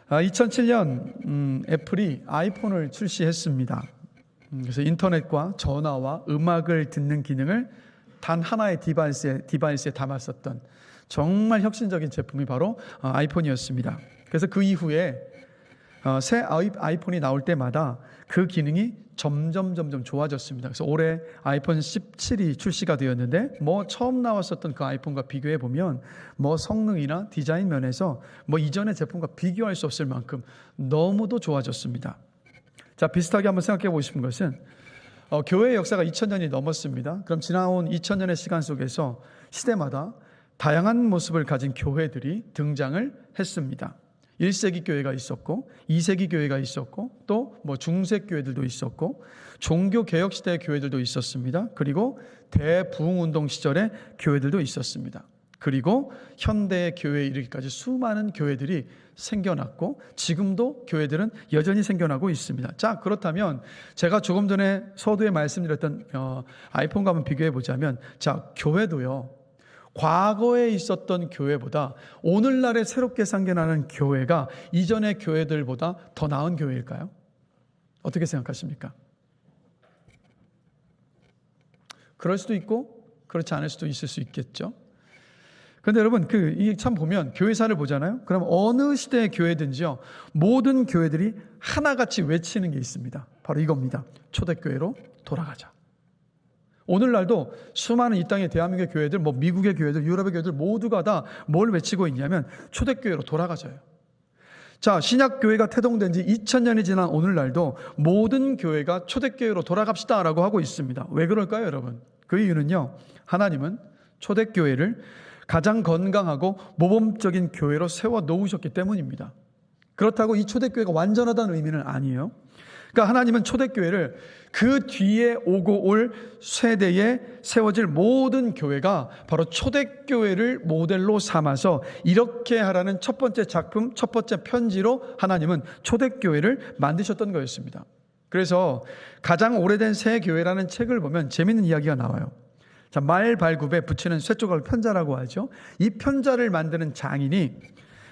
2007년 애플이 아이폰을 출시했습니다. 그래서 인터넷과 전화와 음악을 듣는 기능을 단 하나의 디바이스에 담았었던 정말 혁신적인 제품이 바로 아이폰이었습니다. 그래서 그 이후에 새 아이폰이 나올 때마다 그 기능이 점점 좋아졌습니다. 그래서 올해 아이폰 17이 출시가 되었는데 처음 나왔었던 그 아이폰과 비교해 보면 성능이나 디자인 면에서 이전의 제품과 비교할 수 없을 만큼 너무도 좋아졌습니다. 자, 비슷하게 한번 생각해 보고 싶은 것은 교회의 역사가 2000년이 넘었습니다. 그럼 지나온 2000년의 시간 속에서 시대마다 다양한 모습을 가진 교회들이 등장을 했습니다. 1세기 교회가 있었고 2세기 교회가 있었고 또 중세 교회들도 있었고 종교 개혁 시대의 교회들도 있었습니다. 그리고 대부흥운동 시절의 교회들도 있었습니다. 그리고 현대의 교회에 이르기까지 수많은 교회들이 생겨났고 지금도 교회들은 여전히 생겨나고 있습니다. 자, 그렇다면 제가 조금 전에 서두에 말씀드렸던 아이폰과 한번 비교해 보자면, 자, 교회도요, 과거에 있었던 교회보다 오늘날에 새롭게 생겨나는 교회가 이전의 교회들보다 더 나은 교회일까요? 어떻게 생각하십니까? 그럴 수도 있고 그렇지 않을 수도 있을 수 있겠죠. 그런데 여러분, 이게 참 보면 교회사를 보잖아요. 그럼 어느 시대의 교회든지요, 모든 교회들이 하나같이 외치는 게 있습니다. 바로 이겁니다. 초대교회로 돌아가자. 오늘날도 수많은 이 땅의 대한민국의 교회들, 미국의 교회들, 유럽의 교회들 모두가 다 뭘 외치고 있냐면 초대교회로 돌아가자요. 자, 신약교회가 태동된 지 2000년이 지난 오늘날도 모든 교회가 초대교회로 돌아갑시다 라고 하고 있습니다. 왜 그럴까요, 여러분? 그 이유는요, 하나님은 초대교회를 가장 건강하고 모범적인 교회로 세워 놓으셨기 때문입니다. 그렇다고 이 초대교회가 완전하다는 의미는 아니에요. 그러니까 하나님은 초대교회를 그 뒤에 오고 올 세대에 세워질 모든 교회가 바로 초대교회를 모델로 삼아서 이렇게 하라는 첫 번째 작품, 첫 번째 편지로 하나님은 초대교회를 만드셨던 거였습니다. 그래서 가장 오래된 새 교회라는 책을 보면 재밌는 이야기가 나와요. 자, 말 발굽에 붙이는 쇠조각 편자라고 하죠. 이 편자를 만드는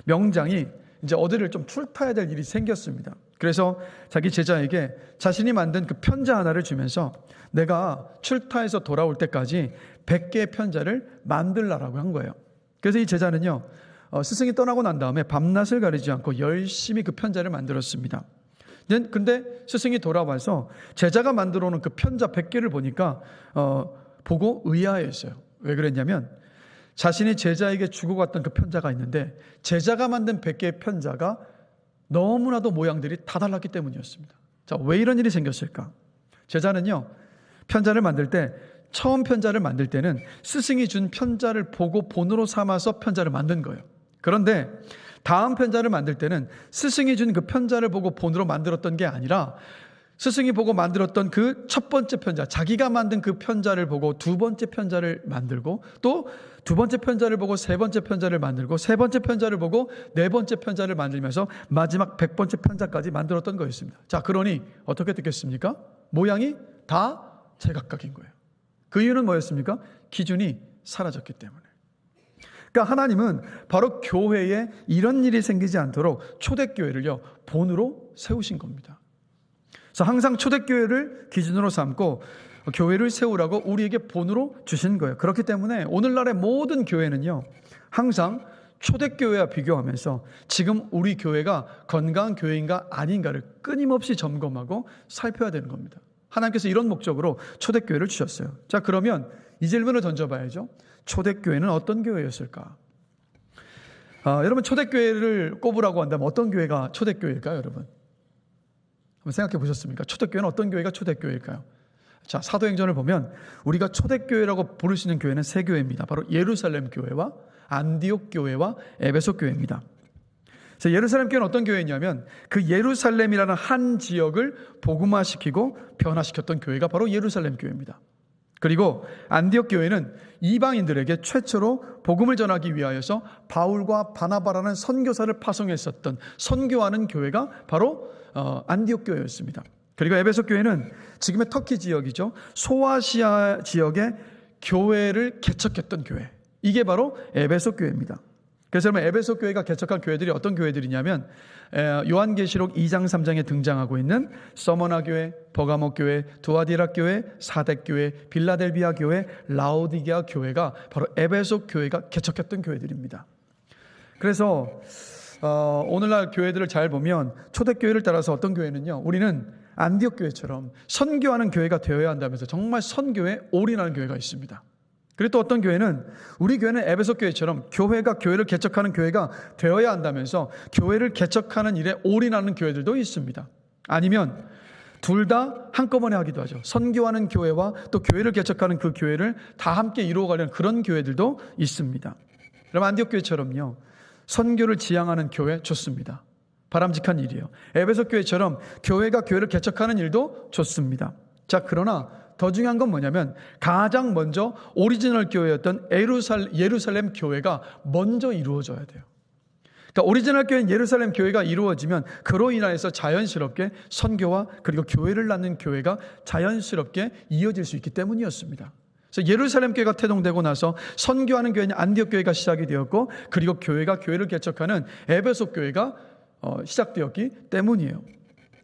명장이 이제 어디를 좀 출타해야 될 일이 생겼습니다. 그래서 자기 제자에게 자신이 만든 그 편자 하나를 주면서 내가 출타해서 돌아올 때까지 100개의 편자를 만들라라고 한 거예요. 그래서 이 제자는요, 스승이 떠나고 난 다음에 밤낮을 가리지 않고 열심히 그 편자를 만들었습니다. 근데 스승이 돌아와서 제자가 만들어 놓은 그 편자 100개를 보니까 보고 의아했어요. 왜 그랬냐면 자신이 제자에게 주고 갔던 그 편자가 있는데 제자가 만든 100개의 편자가 너무나도 모양들이 다 달랐기 때문이었습니다. 자, 왜 이런 일이 생겼을까? 제자는요, 편자를 만들 때, 처음 편자를 만들 때는 스승이 준 편자를 보고 본으로 삼아서 편자를 만든 거예요. 그런데 다음 편자를 만들 때는 스승이 준 그 편자를 보고 본으로 만들었던 게 아니라 스승이 보고 만들었던 그 첫 번째 편자, 자기가 만든 그 편자를 보고 두 번째 편자를 만들고, 또 두 번째 편자를 보고 세 번째 편자를 만들고, 세 번째 편자를 보고 네 번째 편자를 만들면서 마지막 100번째 편자까지 만들었던 거였습니다. 자, 그러니 어떻게 됐겠습니까? 모양이 다 제각각인 거예요. 그 이유는 뭐였습니까? 기준이 사라졌기 때문에. 그러니까 하나님은 바로 교회에 이런 일이 생기지 않도록 초대교회를요, 본으로 세우신 겁니다. 그래서 항상 초대교회를 기준으로 삼고 교회를 세우라고 우리에게 본으로 주신 거예요. 그렇기 때문에 오늘날의 모든 교회는요, 항상 초대교회와 비교하면서 지금 우리 교회가 건강한 교회인가 아닌가를 끊임없이 점검하고 살펴야 되는 겁니다. 하나님께서 이런 목적으로 초대교회를 주셨어요. 자, 그러면 이 질문을 던져봐야죠. 초대교회는 어떤 교회였을까? 여러분, 초대교회를 꼽으라고 한다면 어떤 교회가 초대교회일까요, 여러분? 한번 생각해 보셨습니까? 초대교회는 어떤 교회가 초대교회일까요? 자, 사도행전을 보면 우리가 초대교회라고 부를 수 있는 교회는 세 교회입니다. 바로 예루살렘 교회와 안디옥 교회와 에베소 교회입니다. 그래서 예루살렘 교회는 어떤 교회냐면 그 예루살렘이라는 한 지역을 복음화시키고 변화시켰던 교회가 바로 예루살렘 교회입니다. 그리고 안디옥 교회는 이방인들에게 최초로 복음을 전하기 위하여서 바울과 바나바라는 선교사를 파송했었던 선교하는 교회가 바로 안디옥 교회였습니다. 그리고 에베소 교회는 지금의 터키 지역이죠. 소아시아 지역의 교회를 개척했던 교회. 이게 바로 에베소 교회입니다. 그래서 여러분 에베소 교회가 개척한 교회들이 어떤 교회들이냐면 요한계시록 2장 3장에 등장하고 있는 서머나 교회, 버가모 교회, 두아디라 교회, 사뎃 교회, 빌라델비아 교회, 라오디게아 교회가 바로 에베소 교회가 개척했던 교회들입니다. 그래서 오늘날 교회들을 잘 보면 초대교회를 따라서 어떤 교회는요, 우리는 안디옥 교회처럼 선교하는 교회가 되어야 한다면서 정말 선교에 올인하는 교회가 있습니다. 그리고 또 어떤 교회는 우리 교회는 에베소 교회처럼 교회가 교회를 개척하는 교회가 되어야 한다면서 교회를 개척하는 일에 올인하는 교회들도 있습니다. 아니면 둘 다 한꺼번에 하기도 하죠. 선교하는 교회와 또 교회를 개척하는 그 교회를 다 함께 이루어가려는 그런 교회들도 있습니다. 그럼 안디옥 교회처럼요, 선교를 지향하는 교회 좋습니다. 바람직한 일이에요. 에베소 교회처럼 교회가 교회를 개척하는 일도 좋습니다. 자, 그러나 더 중요한 건 뭐냐면 가장 먼저 오리지널 교회였던 예루살렘 교회가 먼저 이루어져야 돼요. 그러니까 오리지널 교회인 예루살렘 교회가 이루어지면 그로 인하여서 자연스럽게 선교와 그리고 교회를 낳는 교회가 자연스럽게 이어질 수 있기 때문이었습니다. 그래서 예루살렘 교회가 태동되고 나서 선교하는 교회인 안디옥 교회가 시작이 되었고, 그리고 교회가 교회를 개척하는 에베소 교회가 시작되었기 때문이에요.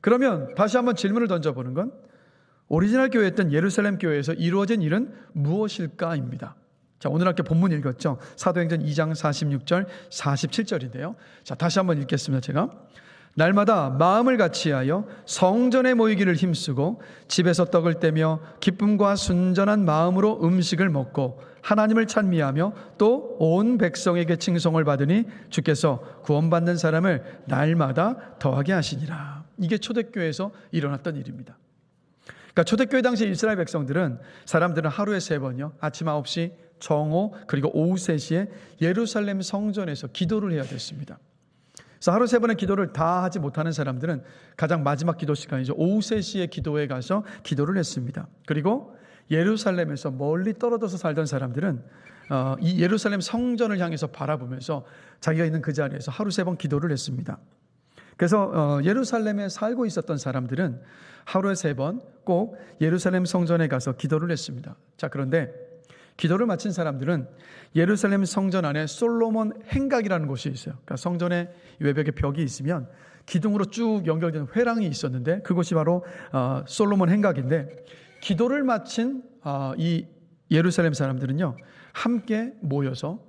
그러면 다시 한번 질문을 던져보는 건 오리지널 교회였던 예루살렘 교회에서 이루어진 일은 무엇일까입니다. 자, 오늘 함께 본문 읽었죠. 사도행전 2장 46절 47절인데요. 자, 다시 한번 읽겠습니다. 제가 날마다 마음을 같이하여 성전에 모이기를 힘쓰고 집에서 떡을 떼며 기쁨과 순전한 마음으로 음식을 먹고 하나님을 찬미하며 또 온 백성에게 칭송을 받으니 주께서 구원받는 사람을 날마다 더하게 하시니라. 이게 초대교회에서 일어났던 일입니다. 그러니까 초대교회 당시 이스라엘 백성들은, 사람들은 하루에 3번이요, 아침 9시, 정오, 그리고 오후 3시에 예루살렘 성전에서 기도를 해야 됐습니다. 그래서 하루 3번의 기도를 다 하지 못하는 사람들은 가장 마지막 기도 시간이죠, 오후 3시에 기도에 가서 기도를 했습니다. 그리고 예루살렘에서 멀리 떨어져서 살던 사람들은 이 예루살렘 성전을 향해서 바라보면서 자기가 있는 그 자리에서 하루 3번 기도를 했습니다. 그래서 예루살렘에 살고 있었던 사람들은 하루에 3번 꼭 예루살렘 성전에 가서 기도를 했습니다. 자, 그런데 기도를 마친 사람들은 예루살렘 성전 안에 솔로몬 행각이라는 곳이 있어요. 그러니까 성전의 외벽에 벽이 있으면 기둥으로 쭉 연결된 회랑이 있었는데 그곳이 바로 솔로몬 행각인데, 기도를 마친 이 예루살렘 사람들은요, 함께 모여서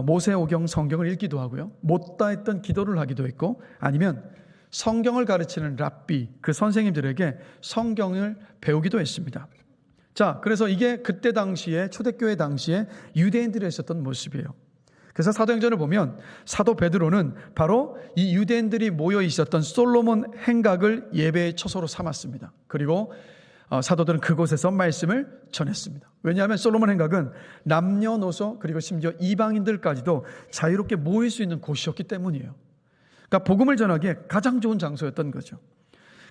모세오경 성경을 읽기도 하고요, 못다 했던 기도를 하기도 했고, 아니면 성경을 가르치는 랍비, 그 선생님들에게 성경을 배우기도 했습니다. 자, 그래서 이게 그때 당시에 초대교회 당시에 유대인들이 했었던 모습이에요. 그래서 사도행전을 보면 사도 베드로는 바로 이 유대인들이 모여 있었던 솔로몬 행각을 예배의 처소로 삼았습니다. 그리고 사도들은 그곳에서 말씀을 전했습니다. 왜냐하면 솔로몬 행각은 남녀노소 그리고 심지어 이방인들까지도 자유롭게 모일 수 있는 곳이었기 때문이에요. 그러니까 복음을 전하기에 가장 좋은 장소였던 거죠.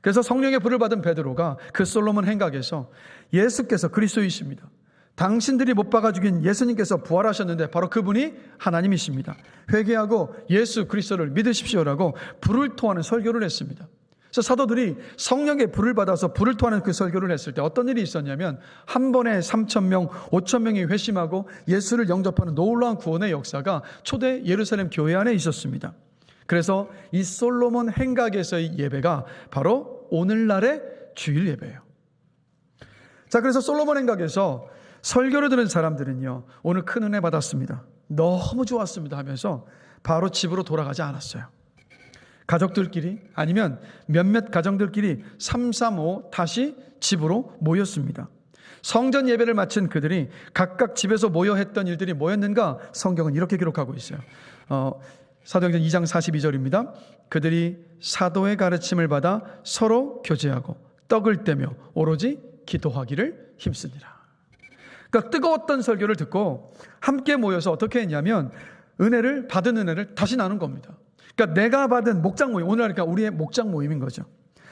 그래서 성령의 불을 받은 베드로가 그 솔로몬 행각에서 예수께서 그리스도이십니다, 당신들이 못 박아 죽인 예수님께서 부활하셨는데 바로 그분이 하나님이십니다, 회개하고 예수 그리스도를 믿으십시오라고 불을 토하는 설교를 했습니다. 그래서 사도들이 성령의 불을 받아서 불을 토하는 그 설교를 했을 때 어떤 일이 있었냐면, 한 번에 3,000명, 5,000명이 회심하고 예수를 영접하는 놀라운 구원의 역사가 초대 예루살렘 교회 안에 있었습니다. 그래서 이 솔로몬 행각에서의 예배가 바로 오늘날의 주일 예배예요. 자, 그래서 솔로몬 행각에서 설교를 들은 사람들은요, 오늘 큰 은혜 받았습니다, 너무 좋았습니다 하면서 바로 집으로 돌아가지 않았어요. 가족들끼리 아니면 몇몇 가정들끼리 335 다시 집으로 모였습니다. 성전 예배를 마친 그들이 각각 집에서 모여 했던 일들이 뭐였는가? 성경은 이렇게 기록하고 있어요. 사도행전 2장 42절입니다. 그들이 사도의 가르침을 받아 서로 교제하고 떡을 떼며 오로지 기도하기를 힘쓰니라. 그러니까 뜨거웠던 설교를 듣고 함께 모여서 어떻게 했냐면 받은 은혜를 다시 나눈 겁니다. 그러니까 내가 받은 목장 모임, 오늘 그러니까 우리의 목장 모임인 거죠.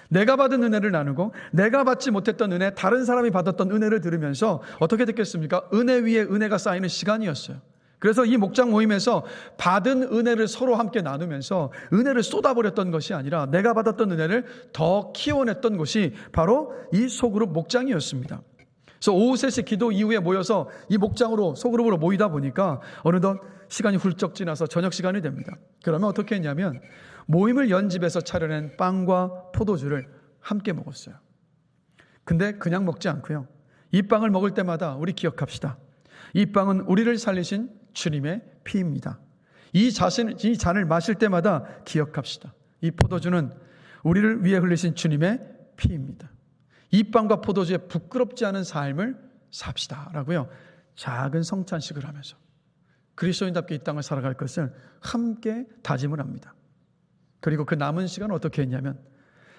내가 받은 은혜를 나누고 내가 받지 못했던 은혜, 다른 사람이 받았던 은혜를 들으면서 어떻게 됐겠습니까? 은혜 위에 은혜가 쌓이는 시간이었어요. 그래서 이 목장 모임에서 받은 은혜를 서로 함께 나누면서 은혜를 쏟아버렸던 것이 아니라 내가 받았던 은혜를 더 키워냈던 것이 바로 이 소그룹 목장이었습니다. 그래서 오후 3시 기도 이후에 모여서 이 목장으로 소그룹으로 모이다 보니까 어느덧 시간이 훌쩍 지나서 저녁 시간이 됩니다. 그러면 어떻게 했냐면 모임을 연집해서 차려낸 빵과 포도주를 함께 먹었어요. 근데 그냥 먹지 않고요. 이 빵을 먹을 때마다 우리 기억합시다. 이 빵은 우리를 살리신 주님의 피입니다. 이 잔을 마실 때마다 기억합시다. 이 포도주는 우리를 위해 흘리신 주님의 피입니다. 이 빵과 포도주에 부끄럽지 않은 삶을 삽시다 라고요. 작은 성찬식을 하면서 그리스도인답게 이 땅을 살아갈 것을 함께 다짐을 합니다. 그리고 그 남은 시간은 어떻게 했냐면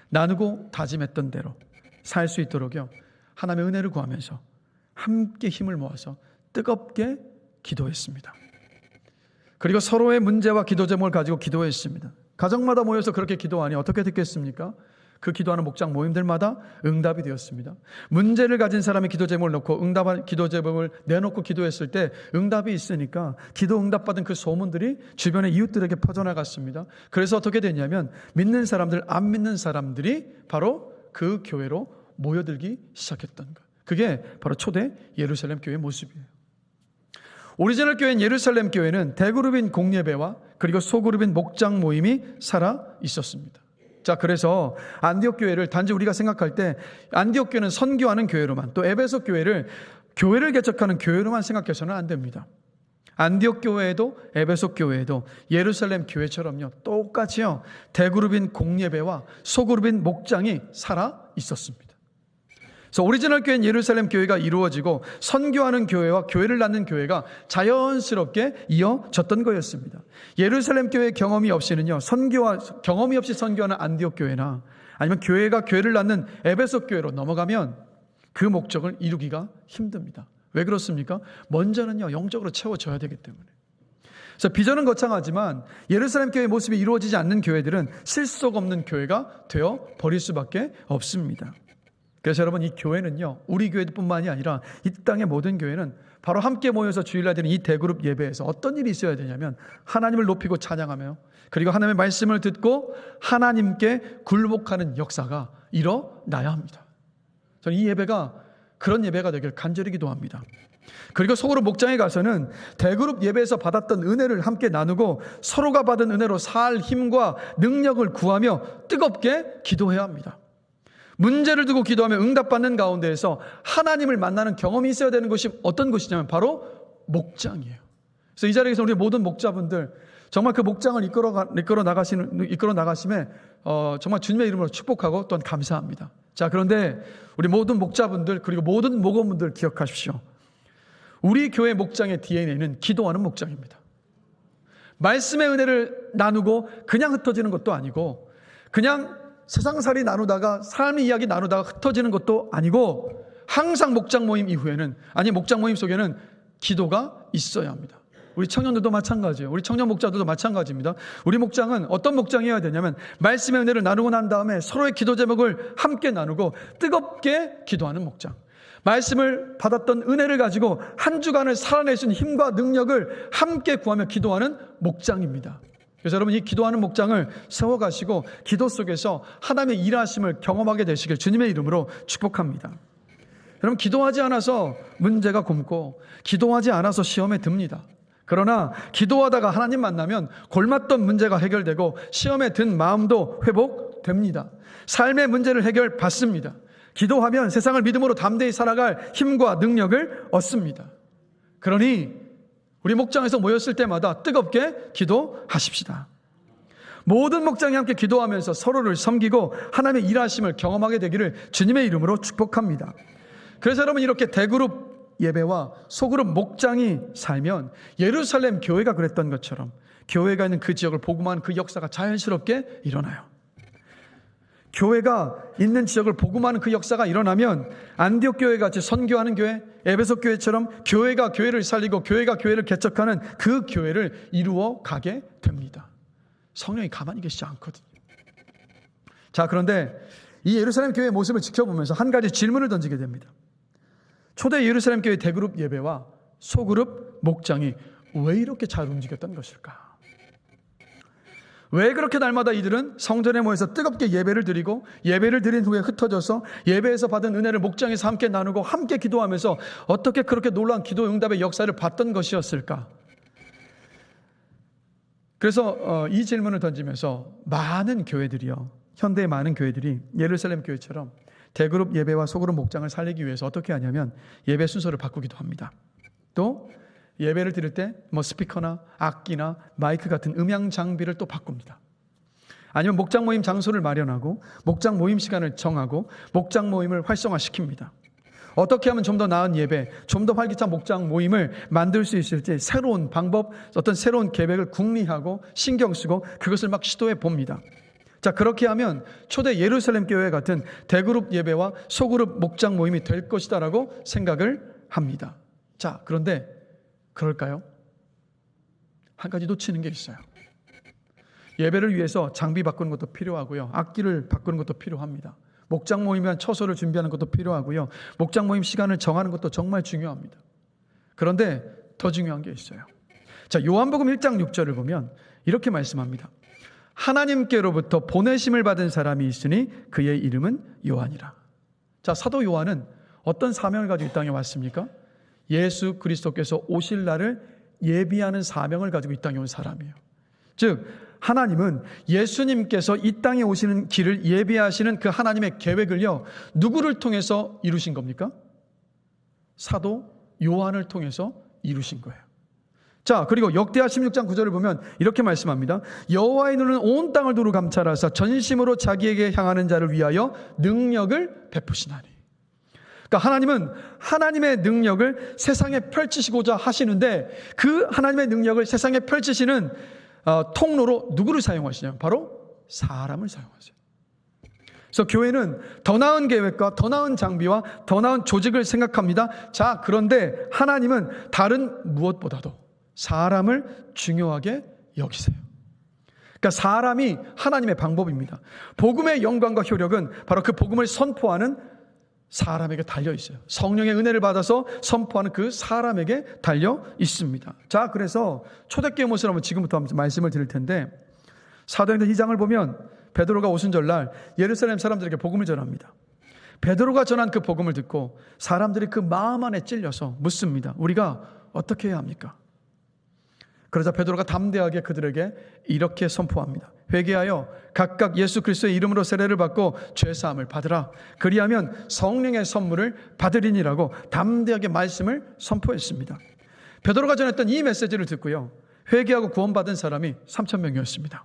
나누고 다짐했던 대로 살 수 있도록요. 하나님의 은혜를 구하면서 함께 힘을 모아서 뜨겁게 기도했습니다. 그리고 서로의 문제와 기도 제목을 가지고 기도했습니다. 가정마다 모여서 그렇게 기도하니 어떻게 됐겠습니까? 그 기도하는 목장 모임들마다 응답이 되었습니다. 문제를 가진 사람이 기도 제목을 놓고 기도 제목을 내놓고 기도했을 때 응답이 있으니까 기도 응답받은 그 소문들이 주변의 이웃들에게 퍼져나갔습니다. 그래서 어떻게 됐냐면 믿는 사람들, 안 믿는 사람들이 바로 그 교회로 모여들기 시작했던 것. 그게 바로 초대 예루살렘 교회의 모습이에요. 오리지널 교회인 예루살렘 교회는 대그룹인 공예배와 그리고 소그룹인 목장 모임이 살아 있었습니다. 자, 그래서 안디옥 교회를 단지 우리가 생각할 때 안디옥 교회는 선교하는 교회로만, 또 에베소 교회를 개척하는 교회로만 생각해서는 안 됩니다. 안디옥 교회에도 에베소 교회에도 예루살렘 교회처럼요, 똑같이요, 대그룹인 공예배와 소그룹인 목장이 살아 있었습니다. 그래서 오리지널 교회인 예루살렘 교회가 이루어지고 선교하는 교회와 교회를 낳는 교회가 자연스럽게 이어졌던 거였습니다. 예루살렘 교회 경험이 없이는요, 경험이 없이 선교하는 안디옥 교회나 아니면 교회가 교회를 낳는 에베소 교회로 넘어가면 그 목적을 이루기가 힘듭니다. 왜 그렇습니까? 먼저는요, 영적으로 채워져야 되기 때문에. 그래서 비전은 거창하지만 예루살렘 교회의 모습이 이루어지지 않는 교회들은 실속 없는 교회가 되어 버릴 수밖에 없습니다. 그래서 여러분, 이 교회는요, 우리 교회뿐만이 아니라 이 땅의 모든 교회는 바로 함께 모여서 주일날 드리는 이 대그룹 예배에서 어떤 일이 있어야 되냐면 하나님을 높이고 찬양하며 그리고 하나님의 말씀을 듣고 하나님께 굴복하는 역사가 일어나야 합니다. 저는 이 예배가 그런 예배가 되길 간절히 기도합니다. 그리고 소그룹 목장에 가서는 대그룹 예배에서 받았던 은혜를 함께 나누고 서로가 받은 은혜로 살 힘과 능력을 구하며 뜨겁게 기도해야 합니다. 문제를 두고 기도하며 응답받는 가운데에서 하나님을 만나는 경험이 있어야 되는 것이 어떤 것이냐면 바로 목장이에요. 그래서 이 자리에서 우리 모든 목자분들 정말 그 목장을 이끌어 나가심에 정말 주님의 이름으로 축복하고 또한 감사합니다. 자, 그런데 우리 모든 목자분들 그리고 모든 목원분들 기억하십시오. 우리 교회 목장의 DNA는 기도하는 목장입니다. 말씀의 은혜를 나누고 그냥 흩어지는 것도 아니고 그냥 세상살이 나누다가 삶의 이야기 나누다가 흩어지는 것도 아니고 항상 목장 모임 이후에는 목장 모임 속에는 기도가 있어야 합니다. 우리 청년들도 마찬가지예요. 우리 청년 목자들도 마찬가지입니다. 우리 목장은 어떤 목장이어야 되냐면 말씀의 은혜를 나누고 난 다음에 서로의 기도 제목을 함께 나누고 뜨겁게 기도하는 목장. 말씀을 받았던 은혜를 가지고 한 주간을 살아낼 수 있는 힘과 능력을 함께 구하며 기도하는 목장입니다. 그래서 여러분, 이 기도하는 목장을 세워가시고 기도 속에서 하나님의 일하심을 경험하게 되시길 주님의 이름으로 축복합니다. 여러분, 기도하지 않아서 문제가 굼고 기도하지 않아서 시험에 듭니다. 그러나 기도하다가 하나님 만나면 골맞던 문제가 해결되고 시험에 든 마음도 회복됩니다. 삶의 문제를 해결받습니다. 기도하면 세상을 믿음으로 담대히 살아갈 힘과 능력을 얻습니다. 그러니 우리 목장에서 모였을 때마다 뜨겁게 기도하십시다. 모든 목장이 함께 기도하면서 서로를 섬기고 하나님의 일하심을 경험하게 되기를 주님의 이름으로 축복합니다. 그래서 여러분, 이렇게 대그룹 예배와 소그룹 목장이 살면 예루살렘 교회가 그랬던 것처럼 교회가 있는 그 지역을 복음화하는 그 역사가 자연스럽게 일어나요. 교회가 있는 지역을 복음화하는 그 역사가 일어나면 안디옥 교회같이 선교하는 교회, 에베소 교회처럼 교회가 교회를 살리고 교회가 교회를 개척하는 그 교회를 이루어 가게 됩니다. 성령이 가만히 계시지 않거든요. 자, 그런데 이 예루살렘 교회의 모습을 지켜보면서 한 가지 질문을 던지게 됩니다. 초대 예루살렘 교회 대그룹 예배와 소그룹 목장이 왜 이렇게 잘 움직였던 것일까? 왜 그렇게 날마다 이들은 성전에 모여서 뜨겁게 예배를 드리고 예배를 드린 후에 흩어져서 예배에서 받은 은혜를 목장에서 함께 나누고 함께 기도하면서 어떻게 그렇게 놀라운 기도 응답의 역사를 봤던 것이었을까? 그래서 이 질문을 던지면서 많은 교회들이요, 현대의 많은 교회들이 예루살렘 교회처럼 대그룹 예배와 소그룹 목장을 살리기 위해서 어떻게 하냐면 예배 순서를 바꾸기도 합니다. 또 예배를 드릴 때 스피커나 악기나 마이크 같은 음향 장비를 또 바꿉니다. 아니면 목장 모임 장소를 마련하고 목장 모임 시간을 정하고 목장 모임을 활성화시킵니다. 어떻게 하면 좀 더 나은 예배, 좀 더 활기찬 목장 모임을 만들 수 있을지 새로운 방법, 어떤 새로운 계획을 궁리하고 신경 쓰고 그것을 막 시도해 봅니다. 자, 그렇게 하면 초대 예루살렘 교회 같은 대그룹 예배와 소그룹 목장 모임이 될 것이다라고 생각을 합니다. 자, 그런데 그럴까요? 한 가지 놓치는 게 있어요. 예배를 위해서 장비 바꾸는 것도 필요하고요, 악기를 바꾸는 것도 필요합니다. 목장 모임이면 처소를 준비하는 것도 필요하고요, 목장 모임 시간을 정하는 것도 정말 중요합니다. 그런데 더 중요한 게 있어요. 자, 요한복음 1장 6절을 보면 이렇게 말씀합니다. 하나님께로부터 보내심을 받은 사람이 있으니 그의 이름은 요한이라. 자, 사도 요한은 어떤 사명을 가지고 이 땅에 왔습니까? 예수 그리스도께서 오실 날을 예비하는 사명을 가지고 이 땅에 온 사람이에요. 즉 하나님은 예수님께서 이 땅에 오시는 길을 예비하시는 그 하나님의 계획을요, 누구를 통해서 이루신 겁니까? 사도 요한을 통해서 이루신 거예요. 자, 그리고 역대하 16장 9절을 보면 이렇게 말씀합니다. 여호와의 눈은 온 땅을 두루 감찰하사 전심으로 자기에게 향하는 자를 위하여 능력을 베푸시나니. 그러니까 하나님은 하나님의 능력을 세상에 펼치시고자 하시는데 그 하나님의 능력을 세상에 펼치시는 통로로 누구를 사용하시냐면 바로 사람을 사용하세요. 그래서 교회는 더 나은 계획과 더 나은 장비와 더 나은 조직을 생각합니다. 자, 그런데 하나님은 다른 무엇보다도 사람을 중요하게 여기세요. 그러니까 사람이 하나님의 방법입니다. 복음의 영광과 효력은 바로 그 복음을 선포하는 사람에게 달려 있어요. 성령의 은혜를 받아서 선포하는 그 사람에게 달려 있습니다. 자, 그래서 초대교회 모습을 한번 지금부터 말씀을 드릴 텐데, 사도행전 2장을 보면 베드로가 오순절날 예루살렘 사람들에게 복음을 전합니다. 베드로가 전한 그 복음을 듣고 사람들이 그 마음 안에 찔려서 묻습니다. 우리가 어떻게 해야 합니까? 그러자 베드로가 담대하게 그들에게 이렇게 선포합니다. 회개하여 각각 예수 그리스도의 이름으로 세례를 받고 죄사함을 받으라. 그리하면 성령의 선물을 받으리니라고 담대하게 말씀을 선포했습니다. 베드로가 전했던 이 메시지를 듣고요, 회개하고 구원받은 사람이 3,000명이었습니다.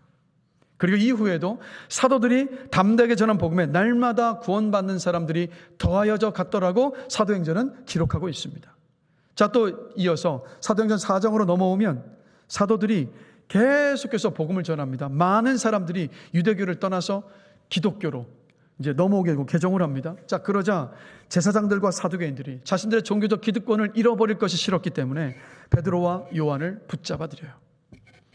그리고 이후에도 사도들이 담대하게 전한 복음에 날마다 구원받는 사람들이 더하여져 갔더라고 사도행전은 기록하고 있습니다. 자, 또 이어서 사도행전 4장으로 넘어오면 사도들이 계속해서 복음을 전합니다. 많은 사람들이 유대교를 떠나서 기독교로 이제 넘어오게 되고 개종을 합니다. 자, 그러자 제사장들과 사두개인들이 자신들의 종교적 기득권을 잃어버릴 것이 싫었기 때문에 베드로와 요한을 붙잡아 들여요.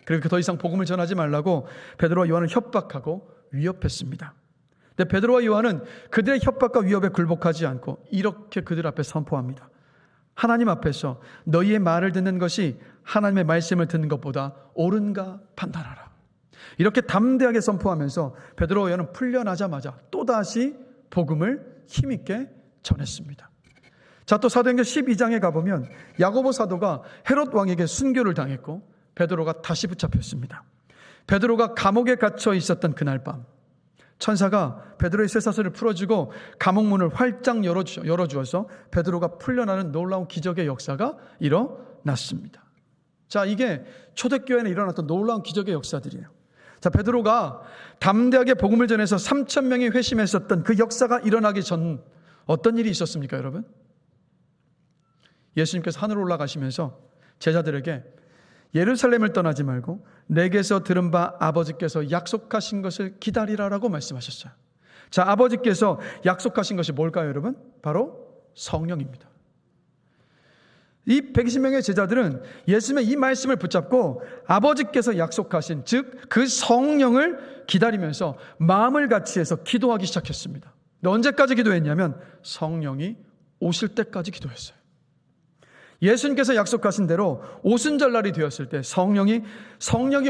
그리고 더 이상 복음을 전하지 말라고 베드로와 요한을 협박하고 위협했습니다. 근데 베드로와 요한은 그들의 협박과 위협에 굴복하지 않고 이렇게 그들 앞에 선포합니다. 하나님 앞에서 너희의 말을 듣는 것이 하나님의 말씀을 듣는 것보다 옳은가 판단하라. 이렇게 담대하게 선포하면서 베드로와 요한은 풀려나자마자 또다시 복음을 힘있게 전했습니다. 자, 또 사도행전 12장에 가보면 야고보 사도가 헤롯 왕에게 순교를 당했고 베드로가 다시 붙잡혔습니다. 베드로가 감옥에 갇혀 있었던 그날 밤 천사가 베드로의 쇠사슬을 풀어주고 감옥문을 활짝 열어주어서 베드로가 풀려나는 놀라운 기적의 역사가 일어났습니다. 자, 이게 초대교회에 일어났던 놀라운 기적의 역사들이에요. 자, 베드로가 담대하게 복음을 전해서 3,000명이 회심했었던 그 역사가 일어나기 전 어떤 일이 있었습니까, 여러분? 예수님께서 하늘로 올라가시면서 제자들에게 예루살렘을 떠나지 말고 내게서 들은 바 아버지께서 약속하신 것을 기다리라라고 말씀하셨어요. 자, 아버지께서 약속하신 것이 뭘까요, 여러분? 바로 성령입니다. 이 120명의 제자들은 예수님의 이 말씀을 붙잡고 아버지께서 약속하신, 즉 그 성령을 기다리면서 마음을 같이 해서 기도하기 시작했습니다. 근데 언제까지 기도했냐면 성령이 오실 때까지 기도했어요. 예수님께서 약속하신 대로 오순절날이 되었을 때 성령이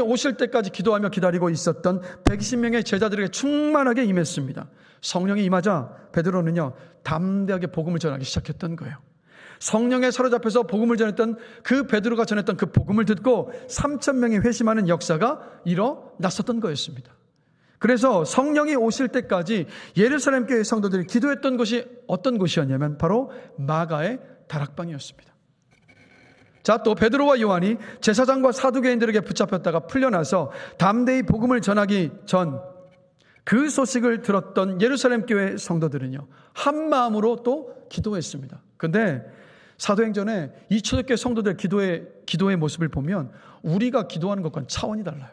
오실 때까지 기도하며 기다리고 있었던 120명의 제자들에게 충만하게 임했습니다. 성령이 임하자 베드로는요 담대하게 복음을 전하기 시작했던 거예요. 성령에 사로잡혀서 복음을 전했던 그 베드로가 전했던 그 복음을 듣고 3,000명이 회심하는 역사가 일어났었던 거였습니다. 그래서 성령이 오실 때까지 예루살렘 교회 성도들이 기도했던 곳이 어떤 곳이었냐면 바로 마가의 다락방이었습니다. 자, 또 베드로와 요한이 제사장과 사두개인들에게 붙잡혔다가 풀려나서 담대히 복음을 전하기 전 그 소식을 들었던 예루살렘 교회 성도들은요, 한 마음으로 또 기도했습니다. 그런데 사도행전에 이 초대교회 성도들 기도의 모습을 보면 우리가 기도하는 것과는 차원이 달라요.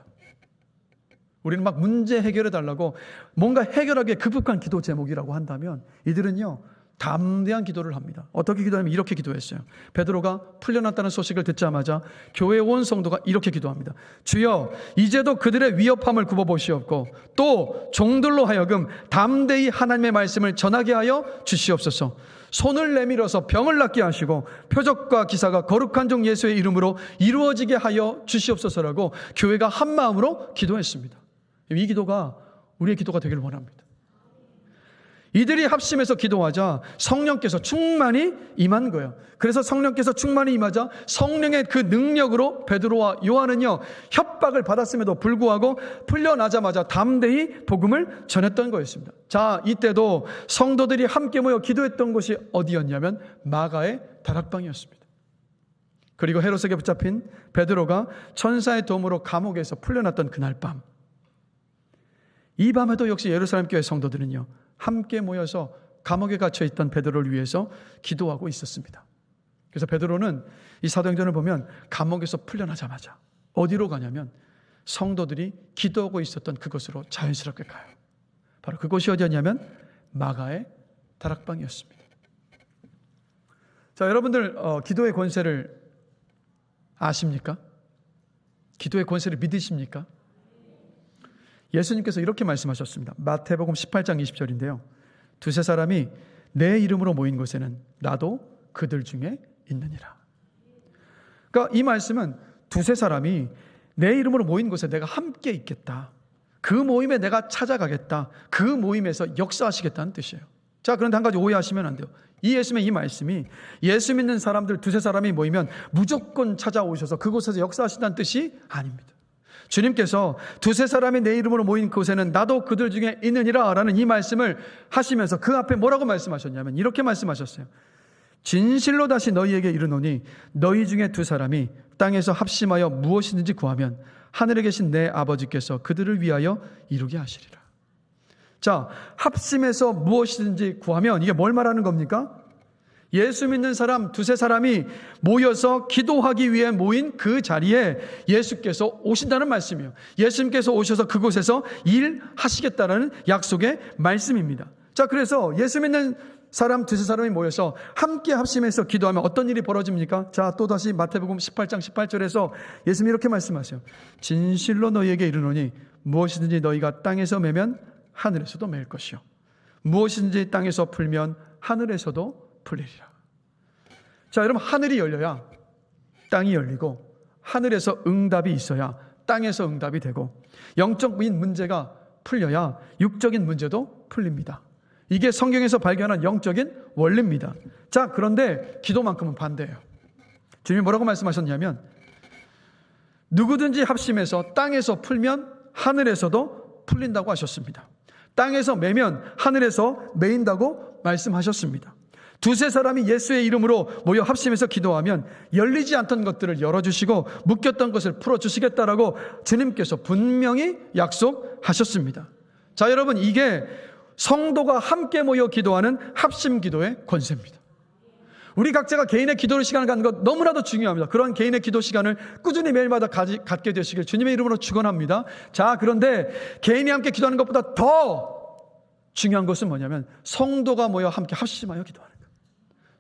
우리는 막 문제 해결해 달라고 뭔가 해결하기에 급급한 기도 제목이라고 한다면 이들은요, 담대한 기도를 합니다. 어떻게 기도하냐면 이렇게 기도했어요. 베드로가 풀려났다는 소식을 듣자마자 교회 온 성도가 이렇게 기도합니다. 주여, 이제도 그들의 위협함을 굽어보시옵고 또 종들로 하여금 담대히 하나님의 말씀을 전하게 하여 주시옵소서. 손을 내밀어서 병을 낫게 하시고 표적과 기사가 거룩한 종 예수의 이름으로 이루어지게 하여 주시옵소서라고 교회가 한 마음으로 기도했습니다. 이 기도가 우리의 기도가 되기를 원합니다. 이들이 합심해서 기도하자 성령께서 충만히 임한 거예요. 그래서 성령께서 충만히 임하자 성령의 그 능력으로 베드로와 요한은요, 협박을 받았음에도 불구하고 풀려나자마자 담대히 복음을 전했던 거였습니다. 자, 이때도 성도들이 함께 모여 기도했던 곳이 어디였냐면 마가의 다락방이었습니다. 그리고 헤롯에게 붙잡힌 베드로가 천사의 도움으로 감옥에서 풀려났던 그날 밤, 이 밤에도 역시 예루살렘 교회 성도들은요, 함께 모여서 감옥에 갇혀 있던 베드로를 위해서 기도하고 있었습니다. 그래서 베드로는 이 사도행전을 보면 감옥에서 풀려나자마자 어디로 가냐면 성도들이 기도하고 있었던 그곳으로 자연스럽게 가요. 바로 그곳이 어디였냐면 마가의 다락방이었습니다. 자, 여러분들 기도의 권세를 아십니까? 기도의 권세를 믿으십니까? 예수님께서 이렇게 말씀하셨습니다. 마태복음 18장 20절인데요. 두세 사람이 내 이름으로 모인 곳에는 나도 그들 중에 있느니라. 그러니까 이 말씀은 두세 사람이 내 이름으로 모인 곳에 내가 함께 있겠다. 그 모임에 내가 찾아가겠다. 그 모임에서 역사하시겠다는 뜻이에요. 자, 그런데 한 가지 오해하시면 안 돼요. 이 예수님의 이 말씀이 예수 믿는 사람들 두세 사람이 모이면 무조건 찾아오셔서 그곳에서 역사하신다는 뜻이 아닙니다. 주님께서 두세 사람이 내 이름으로 모인 곳에는 나도 그들 중에 있느니라 라는 이 말씀을 하시면서 그 앞에 뭐라고 말씀하셨냐면 이렇게 말씀하셨어요. 진실로 다시 너희에게 이르노니 너희 중에 두 사람이 땅에서 합심하여 무엇이든지 구하면 하늘에 계신 내 아버지께서 그들을 위하여 이루게 하시리라. 자, 합심해서 무엇이든지 구하면 이게 뭘 말하는 겁니까? 예수 믿는 사람 두세 사람이 모여서 기도하기 위해 모인 그 자리에 예수께서 오신다는 말씀이에요. 예수님께서 오셔서 그곳에서 일하시겠다는 약속의 말씀입니다. 자, 그래서 예수 믿는 사람 두세 사람이 모여서 함께 합심해서 기도하면 어떤 일이 벌어집니까? 자, 또다시 마태복음 18장 18절에서 예수님이 이렇게 말씀하세요. 진실로 너희에게 이르노니 무엇이든지 너희가 땅에서 매면 하늘에서도 매일 것이요 무엇이든지 땅에서 풀면 하늘에서도 풀리리라. 자, 여러분, 하늘이 열려야 땅이 열리고 하늘에서 응답이 있어야 땅에서 응답이 되고 영적인 문제가 풀려야 육적인 문제도 풀립니다. 이게 성경에서 발견한 영적인 원리입니다. 자, 그런데 기도만큼은 반대예요. 주님이 뭐라고 말씀하셨냐면 누구든지 합심해서 땅에서 풀면 하늘에서도 풀린다고 하셨습니다. 땅에서 매면 하늘에서 매인다고 말씀하셨습니다. 두세 사람이 예수의 이름으로 모여 합심해서 기도하면 열리지 않던 것들을 열어주시고 묶였던 것을 풀어주시겠다라고 주님께서 분명히 약속하셨습니다. 자, 여러분, 이게 성도가 함께 모여 기도하는 합심 기도의 권세입니다. 우리 각자가 개인의 기도 시간을 갖는 것 너무나도 중요합니다. 그런 개인의 기도 시간을 꾸준히 매일마다 갖게 되시길 주님의 이름으로 축원합니다. 자, 그런데 개인이 함께 기도하는 것보다 더 중요한 것은 뭐냐면 성도가 모여 함께 합심하여 기도하는 거예요.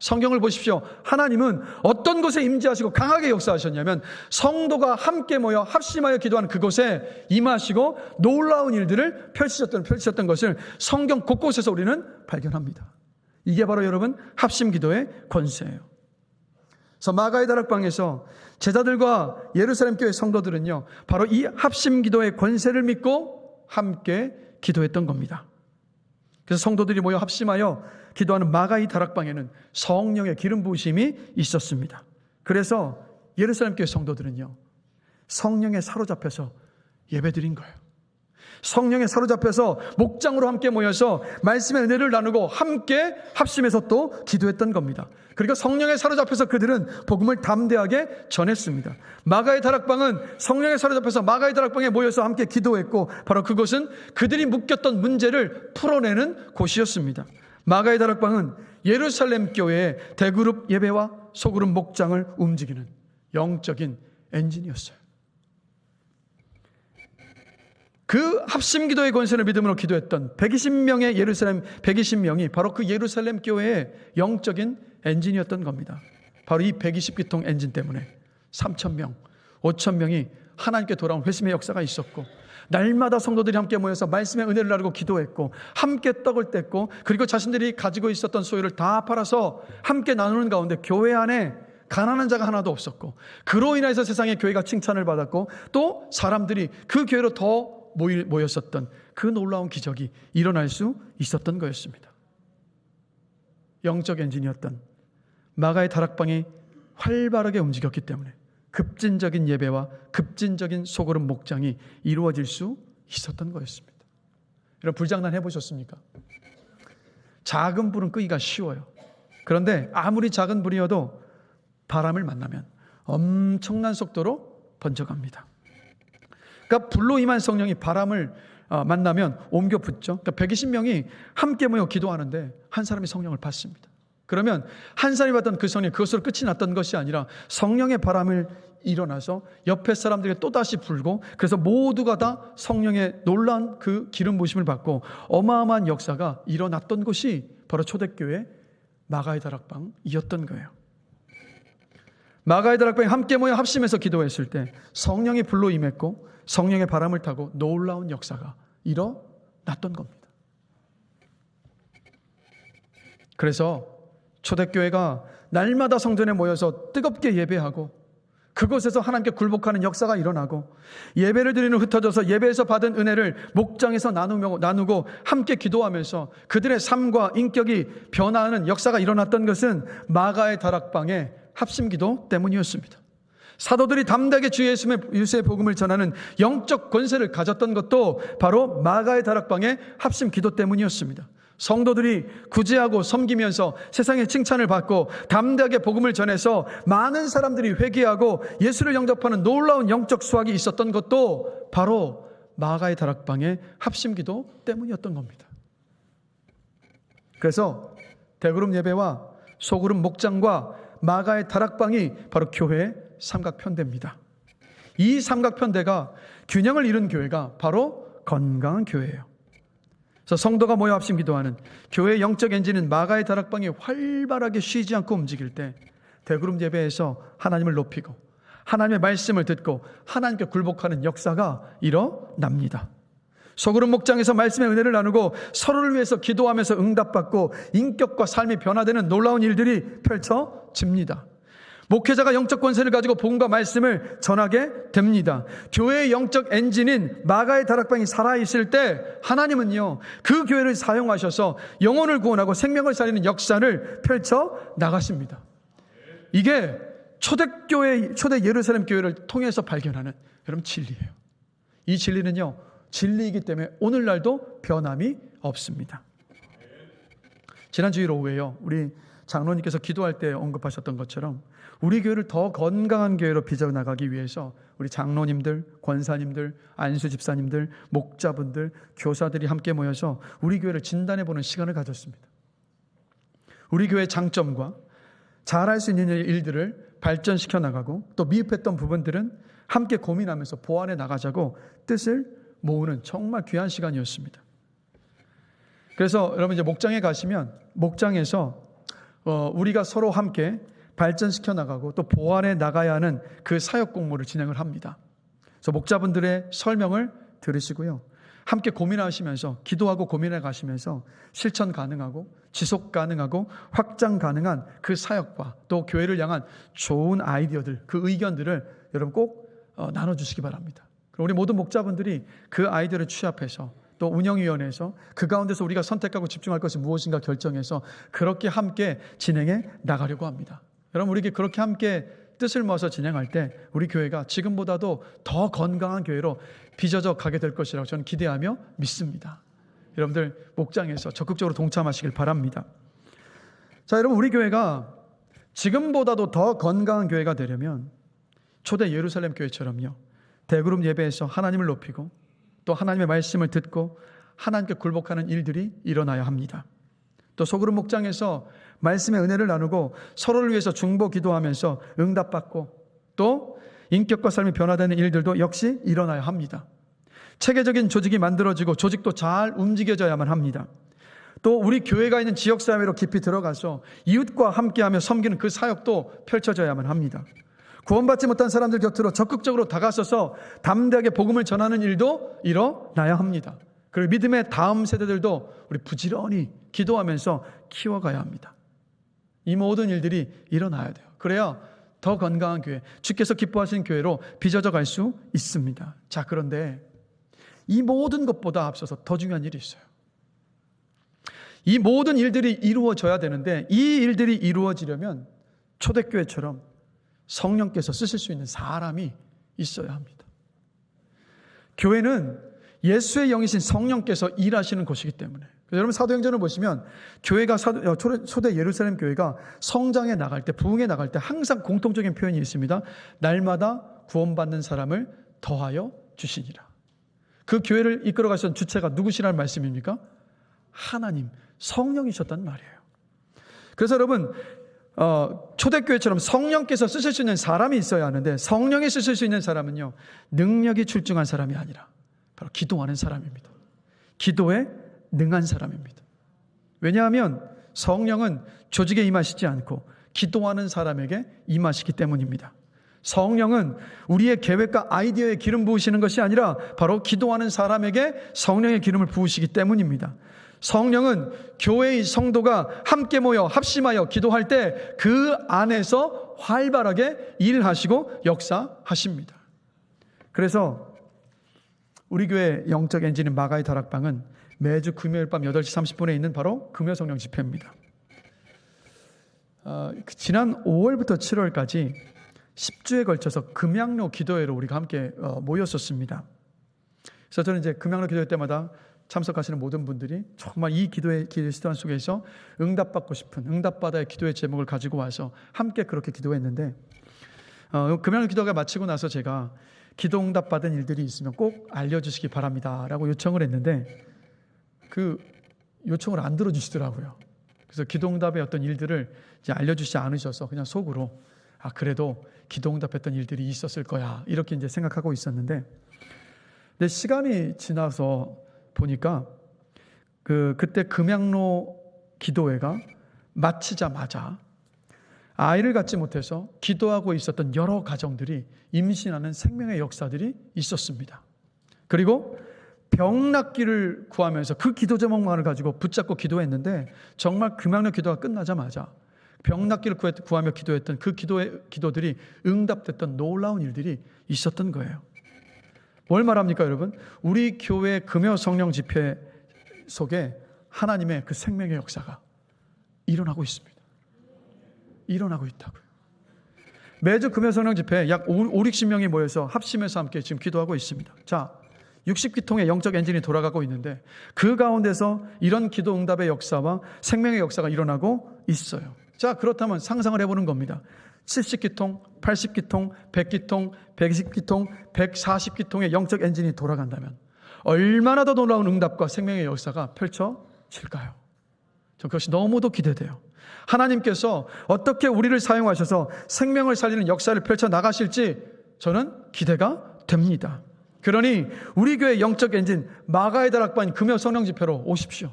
성경을 보십시오. 하나님은 어떤 곳에 임재하시고 강하게 역사하셨냐면 성도가 함께 모여 합심하여 기도하는 그곳에 임하시고 놀라운 일들을 펼치셨던 것을 성경 곳곳에서 우리는 발견합니다. 이게 바로 여러분 합심 기도의 권세예요. 그래서 마가의 다락방에서 제자들과 예루살렘 교회 성도들은요, 바로 이 합심 기도의 권세를 믿고 함께 기도했던 겁니다. 그래서 성도들이 모여 합심하여 기도하는 마가의 다락방에는 성령의 기름 부으심이 있었습니다. 그래서 예루살렘 교회 성도들은요, 성령에 사로잡혀서 예배드린 거예요. 성령에 사로잡혀서 목장으로 함께 모여서 말씀의 은혜를 나누고 함께 합심해서 또 기도했던 겁니다. 그리고 성령에 사로잡혀서 그들은 복음을 담대하게 전했습니다. 마가의 다락방은 성령에 사로잡혀서 마가의 다락방에 모여서 함께 기도했고, 바로 그곳은 그들이 묶였던 문제를 풀어내는 곳이었습니다. 마가의 다락방은 예루살렘 교회의 대그룹 예배와 소그룹 목장을 움직이는 영적인 엔진이었어요. 그 합심기도의 권세를 믿음으로 기도했던 120명의 예루살렘 120명이 바로 그 예루살렘 교회의 영적인 엔진이었던 겁니다. 바로 이 120기통 엔진 때문에 3,000명, 5,000명이 하나님께 돌아온 회심의 역사가 있었고, 날마다 성도들이 함께 모여서 말씀의 은혜를 나누고 기도했고, 함께 떡을 뗐고, 그리고 자신들이 가지고 있었던 소유를 다 팔아서 함께 나누는 가운데 교회 안에 가난한 자가 하나도 없었고, 그로 인해서 세상의 교회가 칭찬을 받았고, 또 사람들이 그 교회로 더 모였었던 그 놀라운 기적이 일어날 수 있었던 거였습니다. 영적 엔진이었던 마가의 다락방이 활발하게 움직였기 때문에 급진적인 예배와 급진적인 소그룹 목장이 이루어질 수 있었던 거였습니다. 여러분, 불장난 해보셨습니까? 작은 불은 끄기가 쉬워요. 그런데 아무리 작은 불이어도 바람을 만나면 엄청난 속도로 번져갑니다. 그러니까 불로 임한 성령이 바람을 만나면 옮겨 붙죠. 그러니까 120명이 함께 모여 기도하는데 한 사람이 성령을 받습니다. 그러면 한 사람이 받던 그 성령, 그것으로 끝이 났던 것이 아니라 성령의 바람을 일어나서 옆에 사람들에게 또다시 불고, 그래서 모두가 다 성령의 놀라운 그 기름 부으심을 받고 어마어마한 역사가 일어났던 곳이 바로 초대교회 마가의 다락방이었던 거예요. 마가의 다락방에 함께 모여 합심해서 기도했을 때 성령이 불로 임했고 성령의 바람을 타고 놀라운 역사가 일어났던 겁니다. 그래서 초대교회가 날마다 성전에 모여서 뜨겁게 예배하고, 그곳에서 하나님께 굴복하는 역사가 일어나고, 예배를 드리는 흩어져서 예배에서 받은 은혜를 목장에서 나누고 함께 기도하면서 그들의 삶과 인격이 변화하는 역사가 일어났던 것은 마가의 다락방의 합심기도 때문이었습니다. 사도들이 담대하게 주 예수의 복음을 전하는 영적 권세를 가졌던 것도 바로 마가의 다락방의 합심기도 때문이었습니다. 성도들이 구제하고 섬기면서 세상의 칭찬을 받고 담대하게 복음을 전해서 많은 사람들이 회개하고 예수를 영접하는 놀라운 영적 수확이 있었던 것도 바로 마가의 다락방의 합심기도 때문이었던 겁니다. 그래서 대그룹 예배와 소그룹 목장과 마가의 다락방이 바로 교회의 삼각편대입니다. 이 삼각편대가 균형을 이룬 교회가 바로 건강한 교회예요. 그래서 성도가 모여 합심 기도하는 교회의 영적 엔진은 마가의 다락방이 활발하게 쉬지 않고 움직일 때 대그룹 예배에서 하나님을 높이고 하나님의 말씀을 듣고 하나님께 굴복하는 역사가 일어납니다. 소그룹 목장에서 말씀의 은혜를 나누고 서로를 위해서 기도하면서 응답받고 인격과 삶이 변화되는 놀라운 일들이 펼쳐집니다. 목회자가 영적 권세를 가지고 복음과 말씀을 전하게 됩니다. 교회의 영적 엔진인 마가의 다락방이 살아있을 때 하나님은요, 그 교회를 사용하셔서 영혼을 구원하고 생명을 살리는 역사를 펼쳐 나가십니다. 이게 초대 예루살렘 교회를 통해서 발견하는 여러분 진리예요. 이 진리는요, 진리이기 때문에 오늘날도 변함이 없습니다. 지난 주일 오후에요, 우리 장로님께서 기도할 때 언급하셨던 것처럼 우리 교회를 더 건강한 교회로 빚어나가기 위해서 우리 장로님들, 권사님들, 안수 집사님들, 목자분들, 교사들이 함께 모여서 우리 교회를 진단해보는 시간을 가졌습니다. 우리 교회의 장점과 잘할 수 있는 일들을 발전시켜 나가고 또 미흡했던 부분들은 함께 고민하면서 보완해 나가자고 뜻을 모으는 정말 귀한 시간이었습니다. 그래서 여러분 이제 목장에 가시면 목장에서 우리가 서로 함께 발전시켜 나가고 또 보완해 나가야 하는 그 사역 공모를 진행을 합니다. 그래서 목자분들의 설명을 들으시고요, 함께 고민하시면서 기도하고 고민해 가시면서 실천 가능하고 지속 가능하고 확장 가능한 그 사역과 또 교회를 향한 좋은 아이디어들, 그 의견들을 여러분 꼭 나눠주시기 바랍니다. 그럼 우리 모든 목자분들이 그 아이디어를 취합해서 또 운영위원회에서 그 가운데서 우리가 선택하고 집중할 것이 무엇인가 결정해서 그렇게 함께 진행해 나가려고 합니다. 여러분, 우리에게 그렇게 함께 뜻을 모아서 진행할 때 우리 교회가 지금보다도 더 건강한 교회로 빚어져 가게 될 것이라고 저는 기대하며 믿습니다. 여러분들 목장에서 적극적으로 동참하시길 바랍니다. 자, 여러분, 우리 교회가 지금보다도 더 건강한 교회가 되려면 초대 예루살렘 교회처럼요, 대그룹 예배에서 하나님을 높이고 또 하나님의 말씀을 듣고 하나님께 굴복하는 일들이 일어나야 합니다. 또 소그룹 목장에서 말씀의 은혜를 나누고 서로를 위해서 중보 기도하면서 응답받고 또 인격과 삶이 변화되는 일들도 역시 일어나야 합니다. 체계적인 조직이 만들어지고 조직도 잘 움직여져야만 합니다. 또 우리 교회가 있는 지역사회로 깊이 들어가서 이웃과 함께하며 섬기는 그 사역도 펼쳐져야만 합니다. 구원받지 못한 사람들 곁으로 적극적으로 다가서서 담대하게 복음을 전하는 일도 일어나야 합니다. 그리고 믿음의 다음 세대들도 우리 부지런히 기도하면서 키워가야 합니다. 이 모든 일들이 일어나야 돼요. 그래야 더 건강한 교회, 주께서 기뻐하시는 교회로 빚어져 갈 수 있습니다. 자, 그런데 이 모든 것보다 앞서서 더 중요한 일이 있어요. 이 모든 일들이 이루어져야 되는데 이 일들이 이루어지려면 초대교회처럼 성령께서 쓰실 수 있는 사람이 있어야 합니다. 교회는 예수의 영이신 성령께서 일하시는 곳이기 때문에, 여러분 사도행전을 보시면 교회가 초대 예루살렘 교회가 성장해 나갈 때, 부흥해 나갈 때 항상 공통적인 표현이 있습니다. 날마다 구원받는 사람을 더하여 주시니라. 그 교회를 이끌어 가셨던 주체가 누구시라는 말씀입니까? 하나님, 성령이셨단 말이에요. 그래서 여러분, 초대교회처럼 성령께서 쓰실 수 있는 사람이 있어야 하는데, 성령이 쓰실 수 있는 사람은요, 능력이 출중한 사람이 아니라 바로 기도하는 사람입니다. 기도에 능한 사람입니다. 왜냐하면 성령은 조직에 임하시지 않고 기도하는 사람에게 임하시기 때문입니다. 성령은 우리의 계획과 아이디어에 기름 부으시는 것이 아니라 바로 기도하는 사람에게 성령의 기름을 부으시기 때문입니다. 성령은 교회의 성도가 함께 모여 합심하여 기도할 때 그 안에서 활발하게 일하시고 역사하십니다. 그래서 우리 교회 영적 엔진인 마가의 다락방은 매주 금요일 밤 8시 30분에 있는 바로 금요성령 집회입니다. 지난 5월부터 7월까지 10주에 걸쳐서 금양로 기도회로 우리가 함께 모였었습니다. 그래서 저는 이제 금양로 기도회 때마다 참석하시는 모든 분들이 정말 이 기도의 시간 속에서 응답받고 싶은, 응답받아의 기도의 제목을 가지고 와서 함께 그렇게 기도했는데, 금양로 기도가 마치고 나서 제가 기도 응답받은 일들이 있으면 꼭 알려주시기 바랍니다 라고 요청을 했는데 그 요청을 안 들어주시더라고요. 그래서 기도 응답의 어떤 일들을 이제 알려주시지 않으셔서 그냥 속으로 그래도 기도 응답했던 일들이 있었을 거야 이렇게 이제 생각하고 있었는데, 근데 시간이 지나서 보니까 그때 금양로 기도회가 마치자마자 아이를 갖지 못해서 기도하고 있었던 여러 가정들이 임신하는 생명의 역사들이 있었습니다. 그리고 병 낫기를 구하면서 그 기도 제목만을 가지고 붙잡고 기도했는데 정말 금양로 기도가 끝나자마자 병 낫기를 구하며 기도했던 그 기도들이 응답됐던 놀라운 일들이 있었던 거예요. 뭘 말합니까, 여러분? 우리 교회 금요 성령 집회 속에 하나님의 그 생명의 역사가 일어나고 있습니다. 일어나고 있다고요. 매주 금요 성령 집회 약 60명이 모여서 합심해서 함께 지금 기도하고 있습니다. 자, 60기통의 영적 엔진이 돌아가고 있는데 그 가운데서 이런 기도 응답의 역사와 생명의 역사가 일어나고 있어요. 자, 그렇다면 상상을 해보는 겁니다. 70기통, 80기통, 100기통, 120기통, 140기통의 영적 엔진이 돌아간다면 얼마나 더 놀라운 응답과 생명의 역사가 펼쳐질까요? 저 그것이 너무도 기대돼요. 하나님께서 어떻게 우리를 사용하셔서 생명을 살리는 역사를 펼쳐 나가실지 저는 기대가 됩니다. 그러니 우리 교회 영적 엔진 마가의 다락방 금요 성령 집회로 오십시오.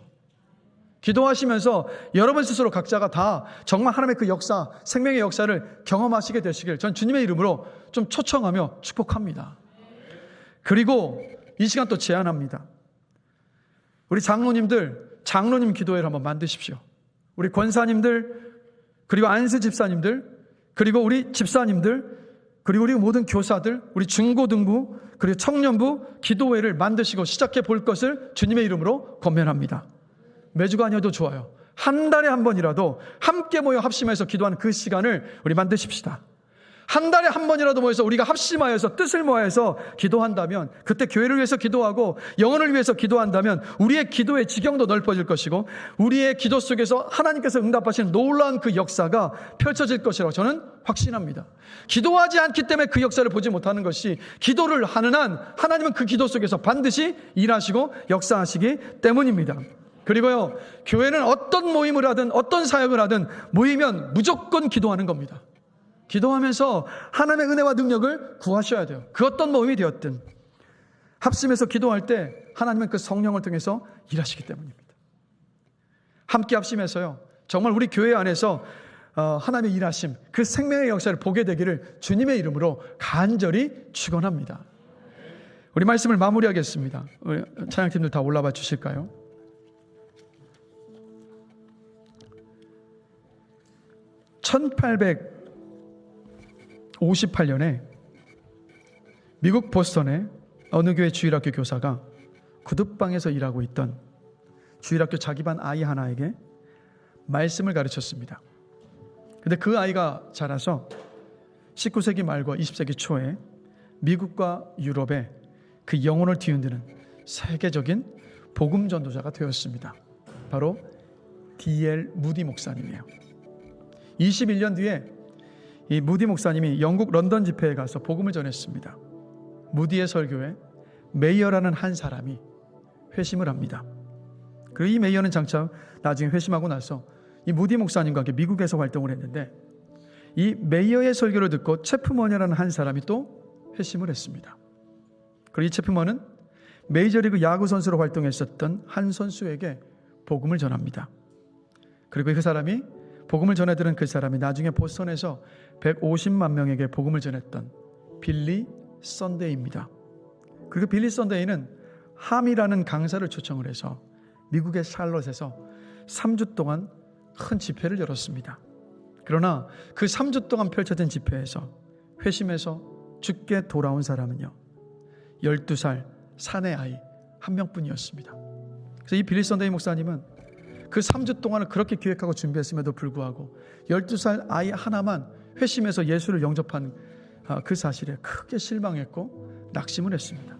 기도하시면서 여러분 스스로 각자가 다 정말 하나님의 그 역사, 생명의 역사를 경험하시게 되시길 전 주님의 이름으로 좀 초청하며 축복합니다. 그리고 이 시간 또 제안합니다. 우리 장로님 기도회를 한번 만드십시오. 우리 권사님들, 그리고 안수 집사님들, 그리고 우리 집사님들, 그리고 우리 모든 교사들, 우리 중고등부, 그리고 청년부 기도회를 만드시고 시작해 볼 것을 주님의 이름으로 권면합니다. 매주가 아니어도 좋아요. 한 달에 한 번이라도 함께 모여 합심해서 기도하는 그 시간을 우리 만드십시다. 한 달에 한 번이라도 모여서 우리가 합심하여서 뜻을 모아서 기도한다면, 그때 교회를 위해서 기도하고 영혼을 위해서 기도한다면 우리의 기도의 지경도 넓어질 것이고 우리의 기도 속에서 하나님께서 응답하시는 놀라운 그 역사가 펼쳐질 것이라고 저는 확신합니다. 기도하지 않기 때문에 그 역사를 보지 못하는 것이, 기도를 하는 한 하나님은 그 기도 속에서 반드시 일하시고 역사하시기 때문입니다. 그리고요, 교회는 어떤 모임을 하든 어떤 사역을 하든 모이면 무조건 기도하는 겁니다. 기도하면서 하나님의 은혜와 능력을 구하셔야 돼요. 그 어떤 모임이 되었든 합심해서 기도할 때 하나님은 그 성령을 통해서 일하시기 때문입니다. 함께 합심해서요, 정말 우리 교회 안에서 하나님의 일하심, 그 생명의 역사를 보게 되기를 주님의 이름으로 간절히 축원합니다. 우리 말씀을 마무리하겠습니다. 우리 찬양팀들 다 올라와 주실까요? 1858년에 미국 보스턴의 어느 교회 주일학교 교사가 구둣방에서 일하고 있던 주일학교 자기 반 아이 하나에게 말씀을 가르쳤습니다. 근데 그 아이가 자라서 19세기 말과 20세기 초에 미국과 유럽에 그 영혼을 뒤흔드는 세계적인 복음 전도자가 되었습니다. 바로 D.L. 무디 목사님이에요. 21년 뒤에 이 무디 목사님이 영국 런던 집회에 가서 복음을 전했습니다. 무디의 설교에 메이어라는 한 사람이 회심을 합니다. 그리고 이 메이어는 장차 나중에 회심하고 나서 이 무디 목사님과 함께 미국에서 활동을 했는데, 이 메이어의 설교를 듣고 체프먼이라는 한 사람이 또 회심을 했습니다. 그리고 이 체프먼은 메이저리그 야구 선수로 활동했었던 한 선수에게 복음을 전합니다. 그리고 그 사람이, 복음을 전해들은 그 사람이 나중에 보스턴에서 150만 명에게 복음을 전했던 빌리 선데이입니다. 그리고 빌리 선데이는 함이라는 강사를 초청을 해서 미국의 샬럿에서 3주 동안 큰 집회를 열었습니다. 그러나 그 3주 동안 펼쳐진 집회에서 회심해서 죽게 돌아온 사람은요, 12살 사내 아이 한 명뿐이었습니다. 그래서 이 빌리 선데이 목사님은 그 3주 동안을 그렇게 기획하고 준비했음에도 불구하고 12살 아이 하나만 회심해서 예수를 영접한 그 사실에 크게 실망했고 낙심을 했습니다.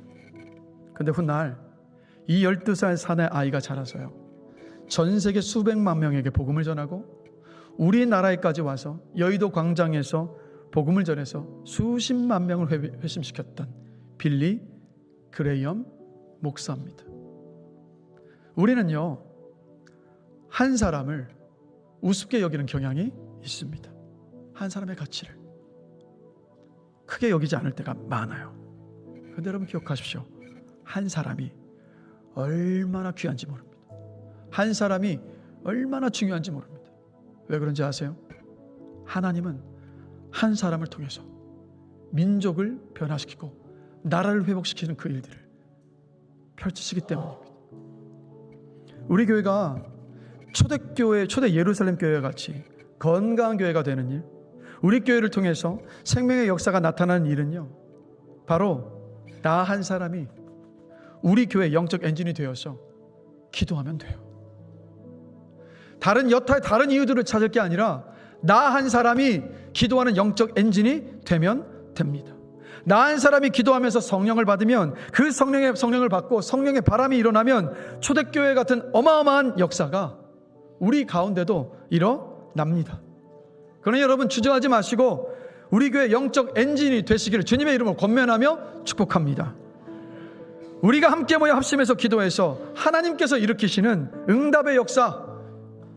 그런데 훗날 이 12살 사내 아이가 자라서요, 전 세계 수백만 명에게 복음을 전하고 우리나라에까지 와서 여의도 광장에서 복음을 전해서 수십만 명을 회심시켰던 빌리 그레이엄 목사입니다. 우리는요, 한 사람을 우습게 여기는 경향이 있습니다. 한 사람의 가치를 크게 여기지 않을 때가 많아요. 그런데 여러분 기억하십시오. 한 사람이 얼마나 귀한지 모릅니다. 한 사람이 얼마나 중요한지 모릅니다. 왜 그런지 아세요? 하나님은 한 사람을 통해서 민족을 변화시키고 나라를 회복시키는 그 일들을 펼치시기 때문입니다. 우리 교회가 초대교회, 초대 예루살렘 교회와 같이 건강한 교회가 되는 일, 우리 교회를 통해서 생명의 역사가 나타나는 일은요, 바로 나 한 사람이 우리 교회 영적 엔진이 되어서 기도하면 돼요. 다른 여타의 다른 이유들을 찾을 게 아니라 나 한 사람이 기도하는 영적 엔진이 되면 됩니다. 나 한 사람이 기도하면서 성령을 받으면, 그 성령을 받고 성령의 바람이 일어나면 초대교회 같은 어마어마한 역사가 우리 가운데도 일어납니다. 그러니 여러분 주저하지 마시고 우리 교회 영적 엔진이 되시기를 주님의 이름으로 권면하며 축복합니다. 우리가 함께 모여 합심해서 기도해서 하나님께서 일으키시는 응답의 역사,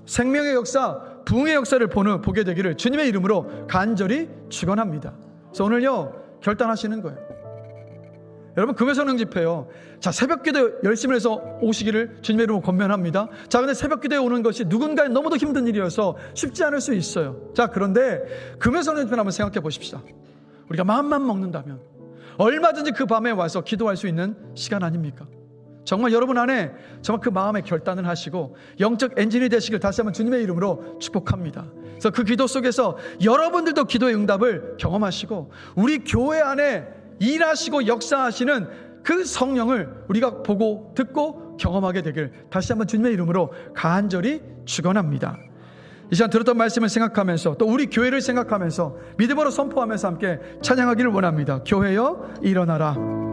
생명의 역사, 부흥의 역사를 보게 되기를 주님의 이름으로 간절히 축원합니다. 그래서 오늘요 결단하시는 거예요. 여러분 금요성령 집회요, 자 새벽기도 열심히 해서 오시기를 주님의 이름으로 권면합니다. 자 근데 새벽기도에 오는 것이 누군가에 너무도 힘든 일이어서 쉽지 않을 수 있어요. 자 그런데 금요성령 집회를 한번 생각해 보십시다. 우리가 마음만 먹는다면 얼마든지 그 밤에 와서 기도할 수 있는 시간 아닙니까? 정말 여러분 안에 정말 그 마음의 결단을 하시고 영적 엔진이 되시길 다시 한번 주님의 이름으로 축복합니다. 그래서 그 기도 속에서 여러분들도 기도의 응답을 경험하시고 우리 교회 안에 일하시고 역사하시는 그 성령을 우리가 보고 듣고 경험하게 되길 다시 한번 주님의 이름으로 간절히 축원합니다. 이 시간 들었던 말씀을 생각하면서 또 우리 교회를 생각하면서 믿음으로 선포하면서 함께 찬양하기를 원합니다. 교회여 일어나라.